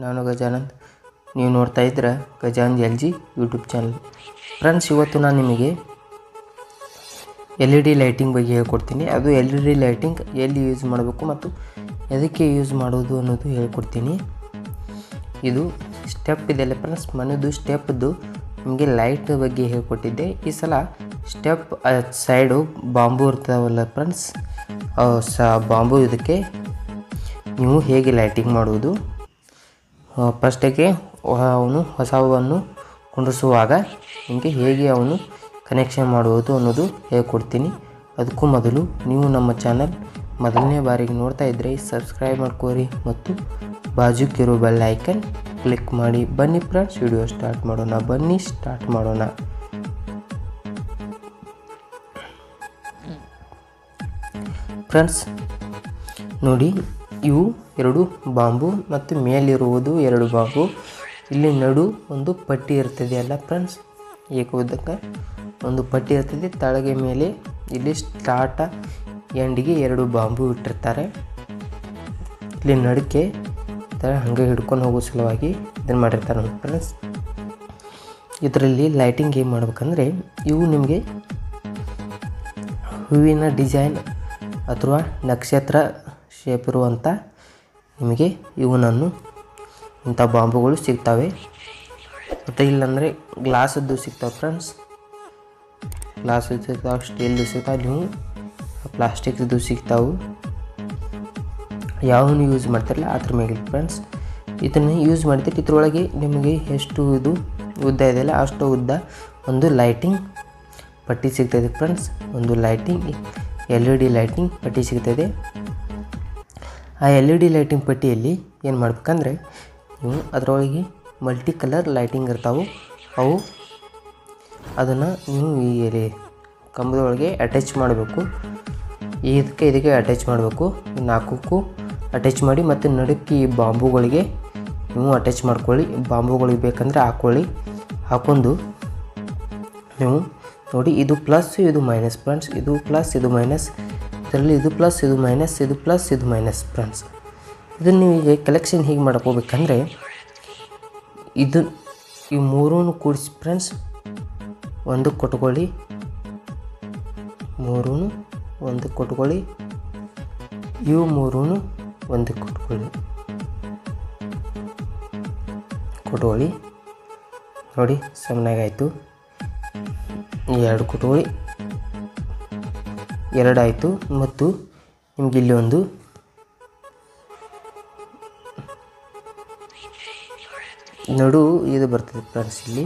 ನಾನು ಗಜಾನಂದ್. ನೀವು ನೋಡ್ತಾ ಇದ್ದೀರಾ Gajanand LG YouTube channel. Friends, ಇವತ್ತು ನಾನು ನಿಮಗೆ LED ಲೈಟಿಂಗ್ ಬಗ್ಗೆ ಹೇಳ್ಕೊಡ್ತೀನಿ. ಅದು LED ಲೈಟಿಂಗ್ ಎಲ್ಲಿ ಯೂಸ್ ಮಾಡಬೇಕು ಮತ್ತು ಎದಕ್ಕೆ ಯೂಸ್ ಮಾಡೋದು ಅನ್ನೋದು ಹೇಳ್ಕೊಡ್ತೀನಿ. ಇದು ಸ್ಟೆಪ್ ಇದೆಲ್ಲ ಫ್ರೆಂಡ್ಸ್, ಮನೆಯದು ಸ್ಟೆಪ್ದು ನಿಮಗೆ ಲೈಟ್ ಬಗ್ಗೆ ಹೇಳ್ಕೊಟ್ಟಿದ್ದೆ. ಈ ಸಲ ಸ್ಟೆಪ್ ಸೈಡು ಬಾಂಬು ಇರ್ತಾವಲ್ಲ ಫ್ರೆಂಡ್ಸ್, ಬಾಂಬು ಇದಕ್ಕೆ ನೀವು ಹೇಗೆ ಲೈಟಿಂಗ್ ಮಾಡುವುದು, ಫಸ್ಟಿಗೆ ಅವನು ಹೊಸವನ್ನು ಕುಂಡಿಸುವಾಗ ನಿಮಗೆ ಹೇಗೆ ಅವನು ಕನೆಕ್ಷನ್ ಮಾಡುವುದು ಅನ್ನೋದು ಹೇಳ್ಕೊಡ್ತೀನಿ. ಅದಕ್ಕೂ ಮೊದಲು ನೀವು ನಮ್ಮ ಚಾನಲ್ ಮೊದಲನೇ ಬಾರಿಗೆ ನೋಡ್ತಾ ಇದ್ದರೆ ಸಬ್ಸ್ಕ್ರೈಬ್ ಮಾಡ್ಕೋರಿ ಮತ್ತು ಬಾಜುಕ್ಕಿರೋ ಬೆಲ್ ಐಕನ್ ಕ್ಲಿಕ್ ಮಾಡಿ. ಬನ್ನಿ ಫ್ರೆಂಡ್ಸ್, ವಿಡಿಯೋ ಸ್ಟಾರ್ಟ್ ಮಾಡೋಣ. ಫ್ರೆಂಡ್ಸ್ ನೋಡಿ, ಇವು ಎರಡು ಬಾಂಬು ಮತ್ತು ಮೇಲಿರುವುದು ಎರಡು ಬಾಂಬು. ಇಲ್ಲಿ ನಡು ಒಂದು ಪಟ್ಟಿ ಇರ್ತದೆ ಅಲ್ಲ ಫ್ರೆಂಡ್ಸ್, ಏಕೋದಕ್ಕೆ ಒಂದು ಪಟ್ಟಿ ಇರ್ತದೆ. ತಳಗೆ ಮೇಲೆ ಇಲ್ಲಿ ಸ್ಟಾರ್ಟ ಎಂಡಿಗೆ ಎರಡು ಬಾಂಬು ಇಟ್ಟಿರ್ತಾರೆ. ಇಲ್ಲಿ ನಡುಕೆ ಹಾಗೆ ಹಿಡ್ಕೊಂಡು ಹೋಗೋ ಸಲುವಾಗಿ ಇದನ್ನು ಮಾಡಿರ್ತಾರೆ ಫ್ರೆಂಡ್ಸ್. ಇದರಲ್ಲಿ ಲೈಟಿಂಗ್ ಏನು ಮಾಡ್ಬೇಕಂದ್ರೆ, ಇವು ನಿಮಗೆ ಹೂವಿನ ಡಿಸೈನ್ ಅಥವಾ ನಕ್ಷತ್ರ ಶೇಪ್ ಇರುವಂಥ ನಿಮಗೆ ಇವನನ್ನು ಇಂಥ ಬಾಂಬುಗಳು ಸಿಗ್ತವೆ. ಮತ್ತು ಇಲ್ಲಾಂದರೆ ಗ್ಲಾಸದ್ದು ಸಿಗ್ತಾವೆ ಫ್ರೆಂಡ್ಸ್, ಗ್ಲಾಸದ್ದು ಸಿಗ್ತಾವೆ, ಸ್ಟೀಲ್ದು ಸಿಗ್ತಾವೆ, ನೀವು ಪ್ಲಾಸ್ಟಿಕ್ದು ಸಿಗ್ತಾವೆ. ಯಾವನು ಯೂಸ್ ಮಾಡ್ತಾರಲ್ಲ ಅದ್ರ ಮೇಲೆ ಫ್ರೆಂಡ್ಸ್ ಇದನ್ನು ಯೂಸ್ ಮಾಡ್ತೀವಿ. ಇದ್ರೊಳಗೆ ನಿಮಗೆ ಎಷ್ಟು ಇದು ಉದ್ದ ಇದೆಯಲ್ಲ ಅಷ್ಟು ಉದ್ದ ಒಂದು ಲೈಟಿಂಗ್ ಪಟ್ಟಿ ಸಿಗ್ತದೆ ಫ್ರೆಂಡ್ಸ್. ಒಂದು ಲೈಟಿಂಗ್ LED ಲೈಟಿಂಗ್ ಪಟ್ಟಿ ಸಿಗ್ತದೆ. ಆ LED ಲೈಟಿಂಗ್ ಪಟ್ಟಿಯಲ್ಲಿ ಏನು ಮಾಡ್ಬೇಕಂದ್ರೆ, ನೀವು ಅದರೊಳಗೆ ಮಲ್ಟಿ ಕಲರ್ ಲೈಟಿಂಗ್ ಇರ್ತಾವೆ. ಅವು ಅದನ್ನು ನೀವು ಈ ಕಂಬದೊಳಗೆ ಅಟ್ಯಾಚ್ ಮಾಡಬೇಕು. ಇದಕ್ಕೆ ಅಟ್ಯಾಚ್ ಮಾಡಬೇಕು. ನಾಲ್ಕಕ್ಕೂ ಅಟ್ಯಾಚ್ ಮಾಡಿ ಮತ್ತು ನಡುಕ್ಕೆ ಈ ಬಾಂಬುಗಳಿಗೆ ನೀವು ಅಟ್ಯಾಚ್ ಮಾಡ್ಕೊಳ್ಳಿ. ಬಾಂಬುಗಳಿಗೆ ಬೇಕಂದರೆ ಹಾಕ್ಕೊಂಡು ನೀವು ನೋಡಿ, ಇದು ಪ್ಲಸ್ ಇದು ಮೈನಸ್ ಫ್ರೆಂಡ್ಸ್, ಇದು ಪ್ಲಸ್ ಇದು ಮೈನಸ್, ಇದರಲ್ಲಿ ಇದು ಪ್ಲಸ್ ಇದು ಮೈನಸ್, ಇದು ಪ್ಲಸ್ ಇದು ಮೈನಸ್ ಫ್ರೆಂಡ್ಸ್. ಇದನ್ನು ನೀವು ಈಗ ಕಲೆಕ್ಷನ್ ಹೀಗೆ ಮಾಡ್ಕೋಬೇಕಂದ್ರೆ, ಈ ಮೂರೂ ಕೂಡಿಸಿ ಫ್ರೆಂಡ್ಸ್ ಒಂದು ಕೊಟ್ಕೊಳ್ಳಿ. ಮೂರೂ ಒಂದು ಕೊಟ್ಕೊಳ್ಳಿ, ಇವು ಮೂರೂ ಒಂದು ಕೊಟ್ಕೊಳ್ಳಿ. ನೋಡಿ, ಸಮನಾಗಾಯಿತು. ಎರಡು ಕೊಟ್ಕೊಳ್ಳಿ, ಎರಡಾಯಿತು. ಮತ್ತು ನಿಮ್ಗೆ ಇಲ್ಲಿ ಒಂದು ನಡು ಇದು ಬರ್ತದೆ ಫ್ರೆಂಡ್ಸ್, ಇಲ್ಲಿ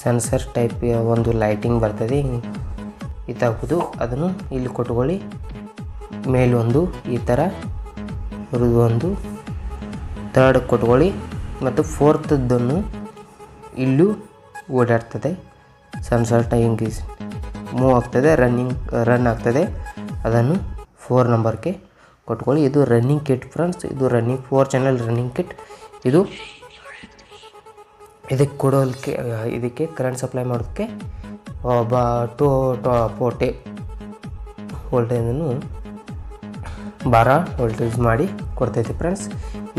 ಸೆನ್ಸರ್ ಟೈಪ್ ಒಂದು ಲೈಟಿಂಗ್ ಬರ್ತದೆ ಇದಾಗುವುದು. ಅದನ್ನು ಇಲ್ಲಿ ಕೊಟ್ಕೊಳ್ಳಿ. ಮೇಲೊಂದು ಈ ಥರ ಒಂದು ಥರ್ಡ್ ಕೊಟ್ಕೊಳ್ಳಿ. ಮತ್ತು ಫೋರ್ತದ್ದನ್ನು ಇಲ್ಲೂ ಓಡಾಡ್ತದೆ. ಸೆನ್ಸರ್ ಹಿಂಗೆ ಮೂವ್ ಆಗ್ತದೆ, ರನ್ ಆಗ್ತದೆ. ಅದನ್ನು 4 ನಂಬರ್ಗೆ ಕೊಟ್ಕೊಳ್ಳಿ. ಇದು ರನ್ನಿಂಗ್ ಕಿಟ್ ಫ್ರೆಂಡ್ಸ್, ಇದು 4 ಚಾನಲ್ ರನ್ನಿಂಗ್ ಕಿಟ್. ಇದಕ್ಕೆ ಕೊಡೋದಕ್ಕೆ, ಇದಕ್ಕೆ ಕರೆಂಟ್ ಸಪ್ಲೈ ಮಾಡೋದಕ್ಕೆ 240 ವೋಲ್ಟೇಜನ್ನು 12 ವೋಲ್ಟೇಜ್ ಮಾಡಿ ಕೊಡ್ತೈತೆ ಫ್ರೆಂಡ್ಸ್.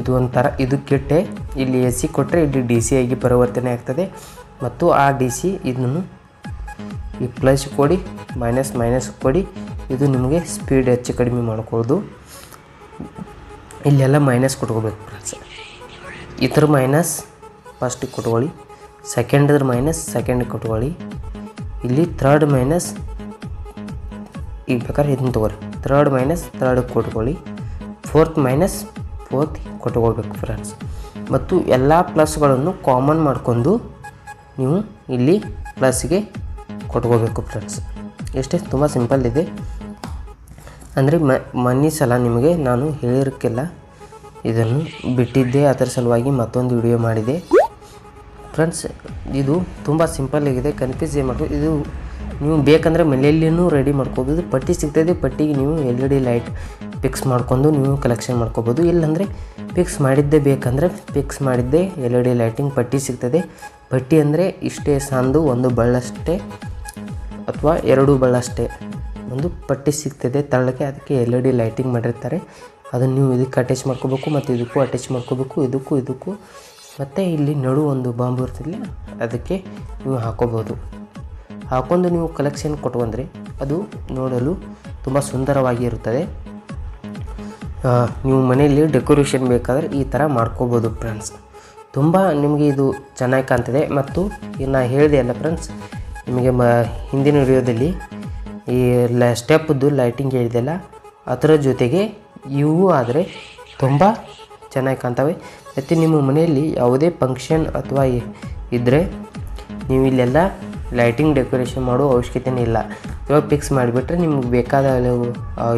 ಇದು ಒಂಥರ ಇದು ಕಿಟ್ಟೆ. ಇಲ್ಲಿ AC ಕೊಟ್ಟರೆ ಇಲ್ಲಿ DC ಆಗಿ ಪರಿವರ್ತನೆ ಆಗ್ತದೆ. ಮತ್ತು ಆ DC ಇದನ್ನು ಈ ಪ್ಲಸ್ ಕೊಡಿ, ಮೈನಸ್ ಕೊಡಿ. ಇದು ನಿಮಗೆ ಸ್ಪೀಡ್ ಹೆಚ್ಚು ಕಡಿಮೆ ಮಾಡ್ಕೊಳ್ಳೋದು. ಇಲ್ಲೆಲ್ಲ ಮೈನಸ್ ಕೊಟ್ಕೋಬೇಕು ಫ್ರೆಂಡ್ಸ್. ಇದ್ರ ಮೈನಸ್ ಫಸ್ಟಿಗೆ ಕೊಟ್ಕೊಳ್ಳಿ, ಸೆಕೆಂಡ್ರ ಮೈನಸ್ ಸೆಕೆಂಡಿಗೆ ಕೊಟ್ಕೊಳ್ಳಿ. ಇಲ್ಲಿ ಥರ್ಡ್ ಮೈನಸ್ ಈಗ ಬೇಕಾದ್ರೆ ಇದನ್ನು ತೊಗೊಳ್ರಿ. ಥರ್ಡ್ ಮೈನಸ್ ಥರ್ಡ್ಗೆ ಕೊಟ್ಕೊಳ್ಳಿ, ಫೋರ್ತ್ ಮೈನಸ್ ಫೋರ್ತ್ ಕೊಟ್ಕೊಳ್ಬೇಕು ಫ್ರೆಂಡ್ಸ್. ಮತ್ತು ಎಲ್ಲ ಪ್ಲಸ್ಗಳನ್ನು ಕಾಮನ್ ಮಾಡ್ಕೊಂಡು ನೀವು ಇಲ್ಲಿ ಪ್ಲಸ್ಗೆ ಕೊಟ್ಕೋಬೇಕು ಫ್ರೆಂಡ್ಸ್. ಎಷ್ಟೇ ತುಂಬ ಸಿಂಪಲ್ ಇದೆ. ಅಂದರೆ ಮೊನ್ನೆ ಸಲ ನಿಮಗೆ ನಾನು ಹೇಳಿರೋಕ್ಕೆಲ್ಲ ಇದನ್ನು ಬಿಟ್ಟಿದ್ದೆ, ಅದರ ಸಲುವಾಗಿ ಮತ್ತೊಂದು ವಿಡಿಯೋ ಮಾಡಿದೆ ಫ್ರೆಂಡ್ಸ್. ಇದು ತುಂಬ ಸಿಂಪಲ್ ಆಗಿದೆ, ಕನ್ಫ್ಯೂಸ್ ಏನು ಮಾಡ್ಬೋದು. ಇದು ನೀವು ಬೇಕಂದರೆ ಮನೆಯಲ್ಲಿಯೂ ರೆಡಿ ಮಾಡ್ಕೋಬೋದು. ಪಟ್ಟಿ ಸಿಗ್ತದೆ, ಪಟ್ಟಿಗೆ ನೀವು LED ಲೈಟ್ ಫಿಕ್ಸ್ ಮಾಡ್ಕೊಂಡು ನೀವು ಕಲೆಕ್ಷನ್ ಮಾಡ್ಕೋಬೋದು. ಇಲ್ಲಾಂದರೆ ಫಿಕ್ಸ್ ಮಾಡಿದ್ದೇ ಬೇಕಂದರೆ ಫಿಕ್ಸ್ ಮಾಡಿದ್ದೇ LED ಲೈಟಿಂಗ್ ಪಟ್ಟಿ ಸಿಗ್ತದೆ. ಪಟ್ಟಿ ಅಂದರೆ ಇಷ್ಟೇ ಸಾಂದು ಒಂದು ಬಳ್ಳಷ್ಟೇ ಅಥವಾ 2 ಬಳ್ಳಷ್ಟೇ ಒಂದು ಪಟ್ಟಿ ಸಿಗ್ತದೆ ತಳಕ್ಕೆ. ಅದಕ್ಕೆ LED ಲೈಟಿಂಗ್ ಮಾಡಿರ್ತಾರೆ. ಅದನ್ನು ನೀವು ಇದಕ್ಕೆ ಅಟ್ಯಾಚ್ ಮಾಡ್ಕೋಬೇಕು ಮತ್ತು ಇದಕ್ಕೂ ಅಟ್ಯಾಚ್ ಮಾಡ್ಕೋಬೇಕು, ಇದಕ್ಕೂ ಮತ್ತು ಇಲ್ಲಿ ನಡು ಒಂದು ಬಾಂಬು ಇರ್ತಿಲ್ಲ ಅದಕ್ಕೆ ನೀವು ಹಾಕೋಬೋದು. ಹಾಕೊಂಡು ನೀವು ಕಲೆಕ್ಷನ್ ಕೊಟ್ಕೊಂಡ್ರೆ ಅದು ನೋಡಲು ತುಂಬ ಸುಂದರವಾಗಿ ಇರುತ್ತದೆ. ನೀವು ಮನೆಯಲ್ಲಿ ಡೆಕೋರೇಷನ್ ಬೇಕಾದರೆ ಈ ಥರ ಮಾಡ್ಕೋಬೋದು ಫ್ರೆಂಡ್ಸ್. ತುಂಬ ನಿಮಗೆ ಇದು ಚೆನ್ನಾಗಿ ಕಾಣ್ತದೆ. ಮತ್ತು ನಾ ಹೇಳಿದೆ ಅಲ್ಲ ಫ್ರೆಂಡ್ಸ್, ನಿಮಗೆ ಹಿಂದಿನ ವಿಡಿಯೋದಲ್ಲಿ ಈ ಸ್ಟೆಪ್ದು ಲೈಟಿಂಗ್ ಹೇಳಿದೆಲ್ಲ ಅದರ ಜೊತೆಗೆ ಇವು ಆದರೆ ತುಂಬ ಚೆನ್ನಾಗಿ ಕಾಣ್ತವೆ. ಮತ್ತು ನಿಮ್ಮ ಮನೆಯಲ್ಲಿ ಯಾವುದೇ ಫಂಕ್ಷನ್ ಅಥವಾ ಇದ್ದರೆ ನೀವು ಇಲ್ಲೆಲ್ಲ ಲೈಟಿಂಗ್ ಡೆಕೋರೇಷನ್ ಮಾಡೋ ಅವಶ್ಯಕತೆಯೇ ಇಲ್ಲ. ಇವಾಗ ಫಿಕ್ಸ್ ಮಾಡಿಬಿಟ್ರೆ ನಿಮ್ಗೆ ಬೇಕಾದ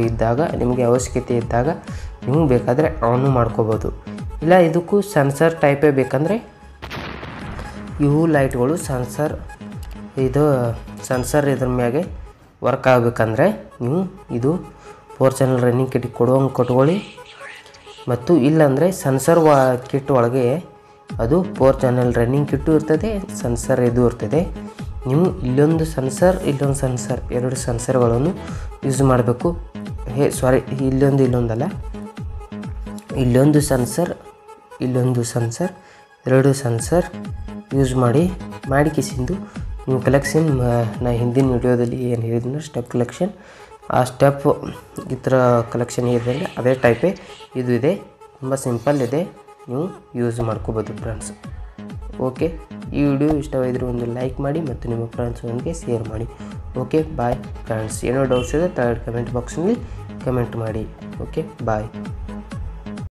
ಇದ್ದಾಗ, ನಿಮಗೆ ಅವಶ್ಯಕತೆ ಇದ್ದಾಗ ನೀವು ಬೇಕಾದರೆ ಆನು ಮಾಡ್ಕೋಬೋದು. ಇಲ್ಲ ಇದಕ್ಕೂ ಸೆನ್ಸರ್ ಟೈಪೇ ಬೇಕಂದರೆ ಇವು ಲೈಟ್ಗಳು ಸೆನ್ಸರ್ ಇದ್ರ ಮ್ಯಾಗೆ ವರ್ಕ್ ಆಗಬೇಕಂದ್ರೆ ನೀವು ಇದು 4 ಚಾನಲ್ ರನ್ನಿಂಗ್ ಕಿಟ್ ಕೊಡುವಂಗೆ ಕೊಟ್ಕೊಳ್ಳಿ. ಮತ್ತು ಇಲ್ಲಾಂದರೆ ಸೆನ್ಸರ್ ಕಿಟ್ ಒಳಗೆ ಅದು 4 ಚಾನಲ್ ರನ್ನಿಂಗ್ ಕಿಟ್ಟು ಇರ್ತದೆ, ಸೆನ್ಸರ್ ಇದು ಇರ್ತದೆ. ನೀವು ಇಲ್ಲೊಂದು ಸೆನ್ಸರ್ 2 ಸೆನ್ಸರ್ಗಳನ್ನು ಯೂಸ್ ಮಾಡಬೇಕು. ಇಲ್ಲೊಂದಲ್ಲ, ಇಲ್ಲೊಂದು ಸೆನ್ಸರ್ 2 ಸೆನ್ಸರ್ ಯೂಸ್ ಮಾಡಿ ಕಿಸಿಂದು ನೀವು ಕಲೆಕ್ಷನ್ ನಾ ಹಿಂದಿನ ವಿಡಿಯೋದಲ್ಲಿ ಏನು ಹೇಳಿದ್ನೋ ಸ್ಟೆಪ್ ಕಲೆಕ್ಷನ್, ಆ ಸ್ಟೆಪ್ ಈ ಥರ ಕಲೆಕ್ಷನ್ ಇದೆ ಅದೇ ಟೈಪೇ ಇದು ಇದೆ. ತುಂಬ ಸಿಂಪಲ್ ಇದೆ, ನೀವು ಯೂಸ್ ಮಾಡ್ಕೋಬೋದು ಫ್ರೆಂಡ್ಸ್. ಓಕೆ, ಈ ವಿಡಿಯೋ ಇಷ್ಟವಾದರೆ ಒಂದು ಲೈಕ್ ಮಾಡಿ ಮತ್ತು ನಿಮ್ಮ ಫ್ರೆಂಡ್ಸ್ಗಳಿಗೆ ಶೇರ್ ಮಾಡಿ. Okay, bye friends. ಏನೋ ಡೌಟ್ಸ್ ಇದೆ ಕಮೆಂಟ್ ಬಾಕ್ಸ್ನಲ್ಲಿ ಕಮೆಂಟ್ ಮಾಡಿ. ಓಕೆ, ಬಾಯ್.